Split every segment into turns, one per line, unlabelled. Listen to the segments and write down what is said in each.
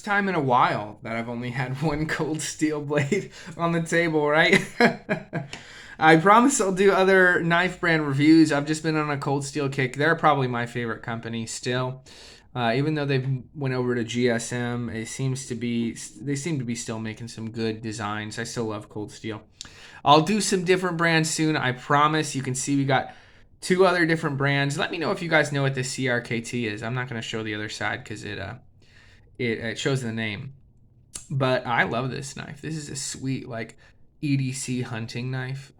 time in a while that I've only had one cold steel blade on the table, right? I promise I'll do other knife brand reviews. I've just been on a cold steel kick. They're probably my favorite company still. Even though they've went over to GSM, they seem to be still making some good designs. I still love Cold Steel. I'll do some different brands soon. I promise. You can see we got two other different brands. Let me know if you guys know what this CRKT is. I'm not going to show the other side because it shows the name. But I love this knife. This is a sweet EDC hunting knife.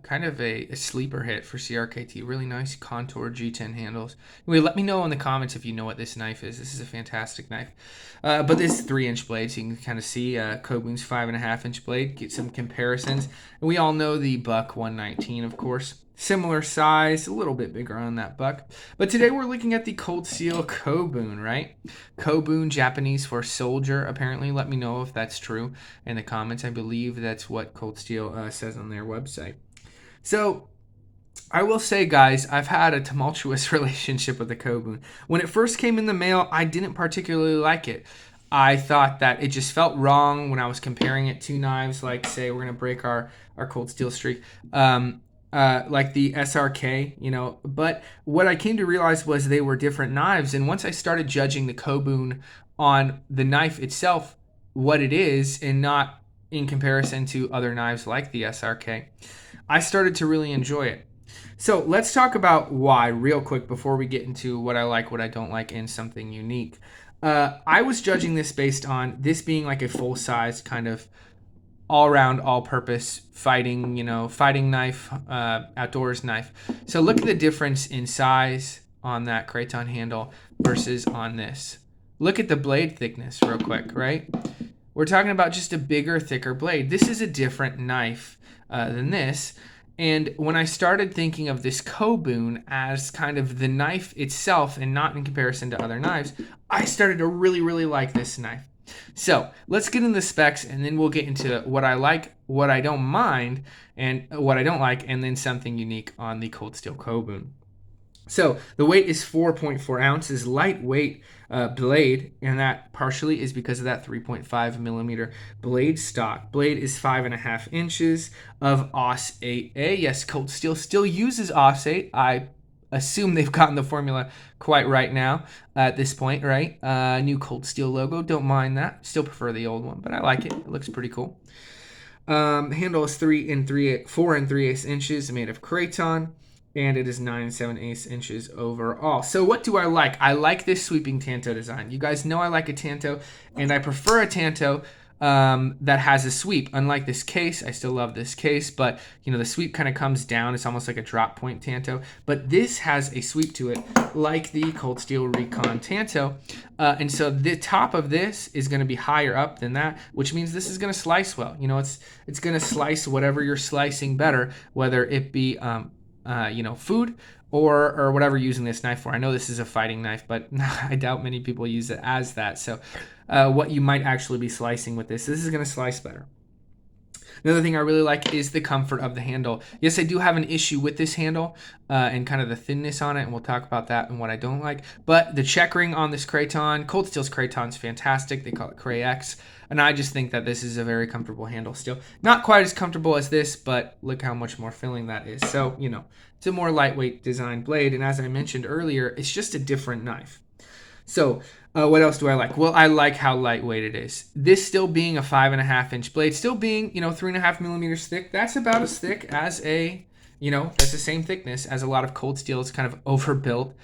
Kind of a sleeper hit for CRKT. Really nice contour G10 handles. Anyway, let me know in the comments if you know what this knife is. This is a fantastic knife. But this is 3-inch blade, so you can kind of see Kobun's 5.5-inch blade. Get some comparisons. And we all know the Buck 119, of course. Similar size, a little bit bigger on that Buck. But today we're looking at the Cold Steel Kobun, right? Kobun, Japanese for soldier, apparently. Let me know if that's true in the comments. I believe that's what Cold Steel says on their website. So, I will say, guys, I've had a tumultuous relationship with the Kobun. When it first came in the mail, I didn't particularly like it. I thought that it just felt wrong when I was comparing it to knives, like, say, we're going to break our Cold Steel streak. Like the SRK, but what I came to realize was they were different knives. And once I started judging the Kobun on the knife itself, what it is, and not in comparison to other knives like the SRK, I started to really enjoy it. So let's talk about why real quick before we get into what I like, what I don't like, and something unique. I was judging this based on this being like a full-size kind of all-round, all-purpose fighting knife, outdoors knife. So look at the difference in size on that Kraton handle versus on this. Look at the blade thickness real quick, right? We're talking about just a bigger, thicker blade. This is a different knife than this. And when I started thinking of this Kobun as kind of the knife itself and not in comparison to other knives, I started to really, really like this knife. So let's get into the specs, and then we'll get into what I like, what I don't mind, and what I don't like, and then something unique on the Cold Steel Kobun. So the weight is 4.4 ounces, lightweight blade, and that partially is because of that 3.5 millimeter blade stock. Blade is 5.5 inches of AUS 8A. Yes, Cold Steel still uses AUS 8. I assume they've gotten the formula quite right now at this point, right? New Cold Steel logo. Don't mind that. Still prefer the old one, but I like it. It looks pretty cool. Handle is 4 3/8 inches, made of Kraton, and it is 9 7/8 inches overall. So what do I like? I like this sweeping Tanto design. You guys know I like a Tanto, and I prefer a Tanto that has a sweep. Unlike this case, I still love this case, but the sweep kind of comes down. It's almost like a drop point Tanto, but this has a sweep to it like the Cold Steel Recon Tanto. And so the top of this is going to be higher up than that, which means this is going to slice well. It's going to slice whatever you're slicing better, whether it be food or whatever you're using this knife for. I know this is a fighting knife, but I doubt many people use it as that. So what you might actually be slicing with this is going to slice better. Another thing I really like is the comfort of the handle. Yes, I do have an issue with this handle and kind of the thinness on it, and we'll talk about that and what I don't like. But the checkering on this Kraton, Cold Steel's Kraton is fantastic. They call it Kray X, and I just think that this is a very comfortable handle still. Not quite as comfortable as this, but look how much more filling that is. So, it's a more lightweight design blade, and as I mentioned earlier, it's just a different knife. So, what else do I like? Well, I like how lightweight it is. This still being a 5.5-inch blade, still being, 3.5 millimeters thick. That's about as thick as that's the same thickness as a lot of Cold Steel's kind of overbuilt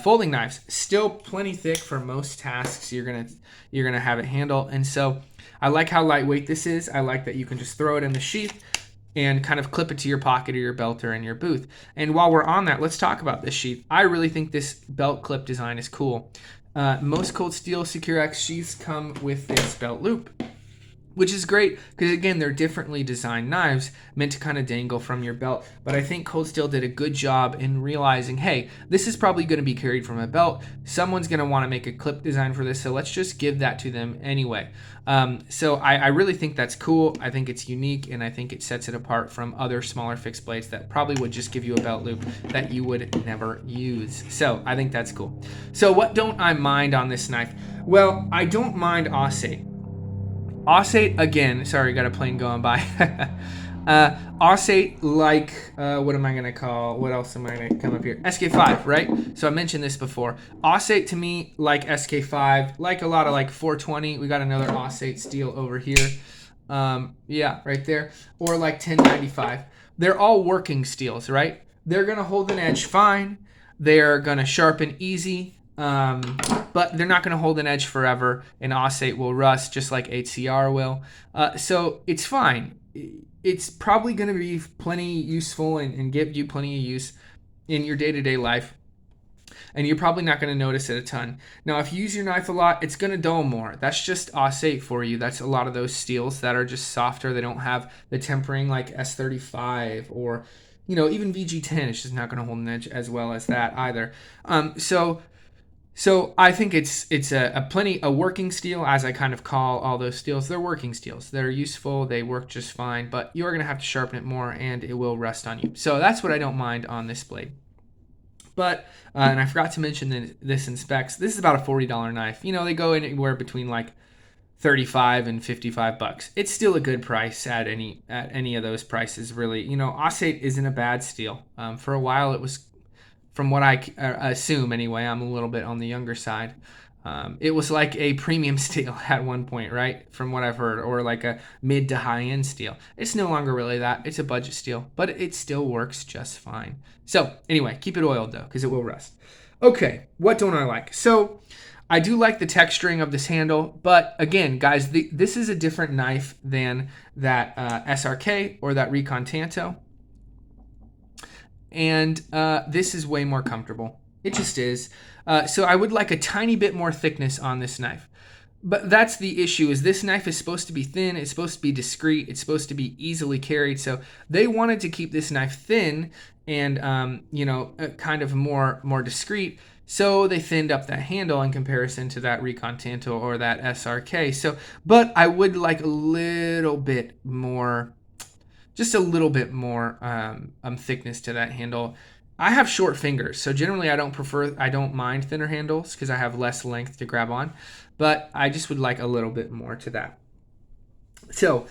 folding knives. Still plenty thick for most tasks you're gonna have it handle. And so I like how lightweight this is. I like that you can just throw it in the sheath and kind of clip it to your pocket or your belt or in your booth. And while we're on that, let's talk about this sheath. I really think this belt clip design is cool. Most Cold Steel Secure X sheaths come with this belt loop. which is great because, again, they're differently designed knives meant to kind of dangle from your belt. But I think Cold Steel did a good job in realizing, hey, this is probably going to be carried from a belt. Someone's going to want to make a clip design for this, so let's just give that to them anyway. So I really think that's cool. I think it's unique, and I think it sets it apart from other smaller fixed blades that probably would just give you a belt loop that you would never use. So I think that's cool. So what don't I mind on this knife? Well, I don't mind osate. Osate, again, sorry, got a plane going by. Osate, like, what am I going to call, what else am I going to come up here? SK5, right? So I mentioned this before. Osate to me, like SK5, like a lot of like 420. We got another Osate steel over here. Yeah, right there. Or like 1095. They're all working steels, right? They're going to hold an edge fine. They're going to sharpen easy. But they're not going to hold an edge forever, and osate will rust just like HCR will. So it's fine. It's probably going to be plenty useful and give you plenty of use in your day-to-day life, and you're probably not going to notice it a ton. Now, if you use your knife a lot, it's going to dull more. That's just osate for you. That's a lot of those steels that are just softer. They don't have the tempering like S35 or, even VG10. It's just not going to hold an edge as well as that either. So I think it's a working steel, as I kind of call all those steels. They're working steels. They're useful. They work just fine, but you're going to have to sharpen it more, and it will rust on you. So that's what I don't mind on this blade. But, and I forgot to mention this in specs, this is about a $40 knife. They go anywhere between like $35 and $55. It's still a good price at any of those prices, really. Osate isn't a bad steel. For a while, it was, from what I assume anyway, I'm a little bit on the younger side. It was like a premium steel at one point, right? From what I've heard, or like a mid to high end steel. It's no longer really that. It's a budget steel, but it still works just fine. So anyway, keep it oiled though, because it will rust. Okay, what don't I like? So I do like the texturing of this handle, but again, guys, this is a different knife than that SRK or that Recon Tanto. And this is way more comfortable. It just is. So I would like a tiny bit more thickness on this knife. But that's the issue, is this knife is supposed to be thin. It's supposed to be discreet. It's supposed to be easily carried. So they wanted to keep this knife thin and, kind of more discreet. So they thinned up that handle in comparison to that Recon Tanto or that SRK. So, but I would like a little bit more, just a little bit more thickness to that handle. I have short fingers, so generally I don't mind thinner handles because I have less length to grab on, but I just would like a little bit more to that. So,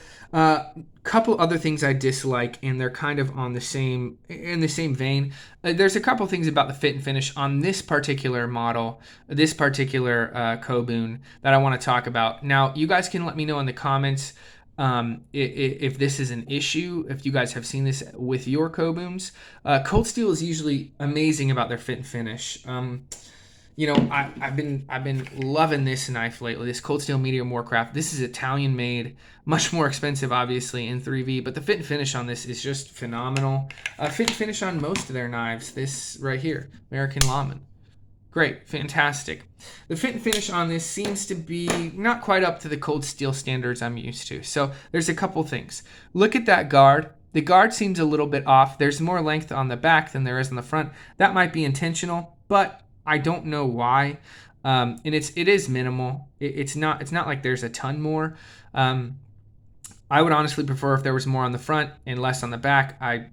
couple other things I dislike, and they're kind of in the same vein. There's a couple things about the fit and finish on this particular model, this particular Kobun, that I want to talk about. Now, you guys can let me know in the comments if this is an issue, if you guys have seen this with your Kobuns. Cold Steel is usually amazing about their fit and finish. I've been loving this knife lately, this Cold Steel Medium Warcraft. This is Italian made, much more expensive obviously in 3V, but the fit and finish on this is just phenomenal. Fit and finish on most of their knives, this right here, American Lawman. Great, fantastic. The fit and finish on this seems to be not quite up to the Cold Steel standards I'm used to. So there's a couple things. Look at that guard. The guard seems a little bit off. There's more length on the back than there is on the front. That might be intentional, but I don't know why. And it is minimal. It's not like there's a ton more. I would honestly prefer if there was more on the front and less on the back. I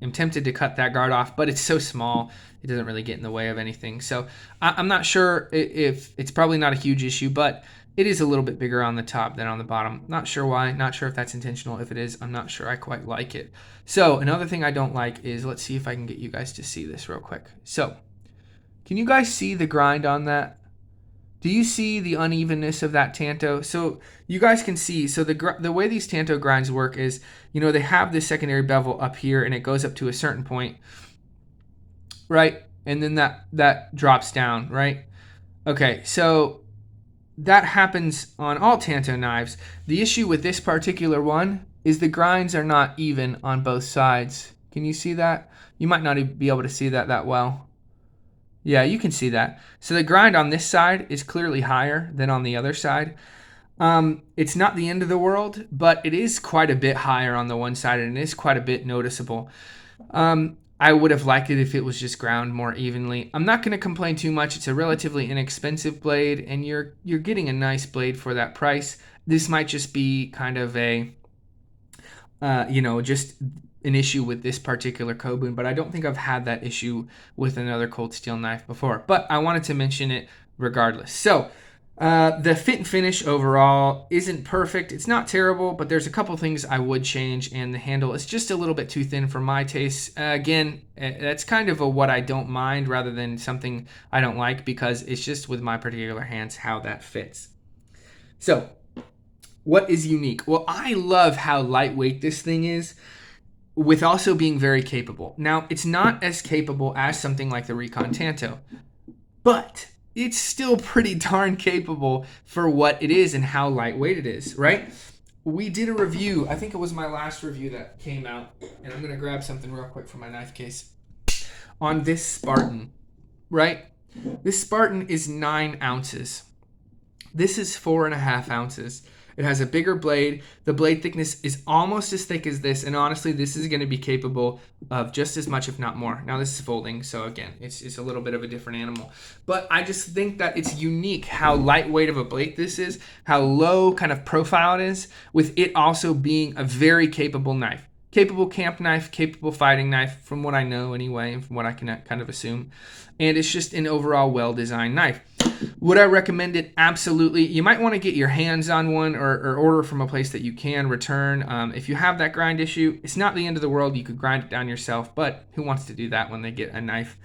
am tempted to cut that guard off, but it's so small, it doesn't really get in the way of anything. So I'm not sure if it's probably not a huge issue, but it is a little bit bigger on the top than on the bottom. Not sure why, not sure if that's intentional. If it is, I'm not sure I quite like it. So another thing I don't like is, let's see if I can get you guys to see this real quick. So can you guys see the grind on that? Do you see the unevenness of that Tanto? So you guys can see, so the way these Tanto grinds work is, they have this secondary bevel up here and it goes up to a certain point, right? And then that drops down, right? Okay, so that happens on all Tanto knives. The issue with this particular one is the grinds are not even on both sides. Can you see that? You might not even be able to see that well. Yeah, you can see that. So the grind on this side is clearly higher than on the other side. It's not the end of the world, but it is quite a bit higher on the one side, and it is quite a bit noticeable. I would have liked it if it was just ground more evenly. I'm not going to complain too much. It's a relatively inexpensive blade, and you're getting a nice blade for that price. This might just be kind of a, just an issue with this particular Kobun, but I don't think I've had that issue with another cold steel knife before. But I wanted to mention it regardless. So the fit and finish overall isn't perfect. It's not terrible, but there's a couple things I would change, and the handle is just a little bit too thin for my taste. Again, that's kind of a what I don't mind rather than something I don't like, because it's just with my particular hands how that fits. So, what is unique? Well, I love how lightweight this thing is, with also being very capable. Now, it's not as capable as something like the Recon Tanto, but it's still pretty darn capable for what it is and how lightweight it is, right? We did a review, I think it was my last review that came out, and I'm going to grab something real quick from my knife case, on this Spartan, right? This Spartan is 9 ounces. This is 4.5 ounces. It has a bigger blade. The blade thickness is almost as thick as this, and honestly, this is going to be capable of just as much, if not more. Now, this is folding, so again, it's a little bit of a different animal. But I just think that it's unique how lightweight of a blade this is, how low kind of profile it is, with it also being a very capable knife. Capable camp knife, capable fighting knife, from what I know anyway, and from what I can kind of assume. And it's just an overall well-designed knife. Would I recommend it? Absolutely. You might want to get your hands on one, or order from a place that you can return. If you have that grind issue, it's not the end of the world. You could grind it down yourself, but who wants to do that when they get a knife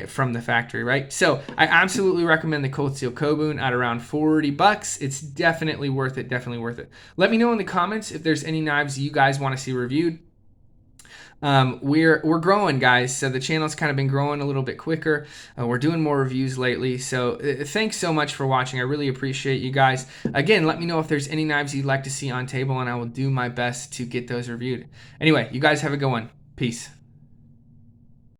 from the factory, right? So I absolutely recommend the Cold Steel Kobun at around $40. It's definitely worth it. Definitely worth it. Let me know in the comments if there's any knives you guys want to see reviewed. We're growing, guys, so the channel's kind of been growing a little bit quicker. We're doing more reviews lately, so thanks so much for watching. I really appreciate you guys. Again, let me know if there's any knives you'd like to see on table, and I will do my best to get those reviewed. Anyway, you guys have a good one. Peace.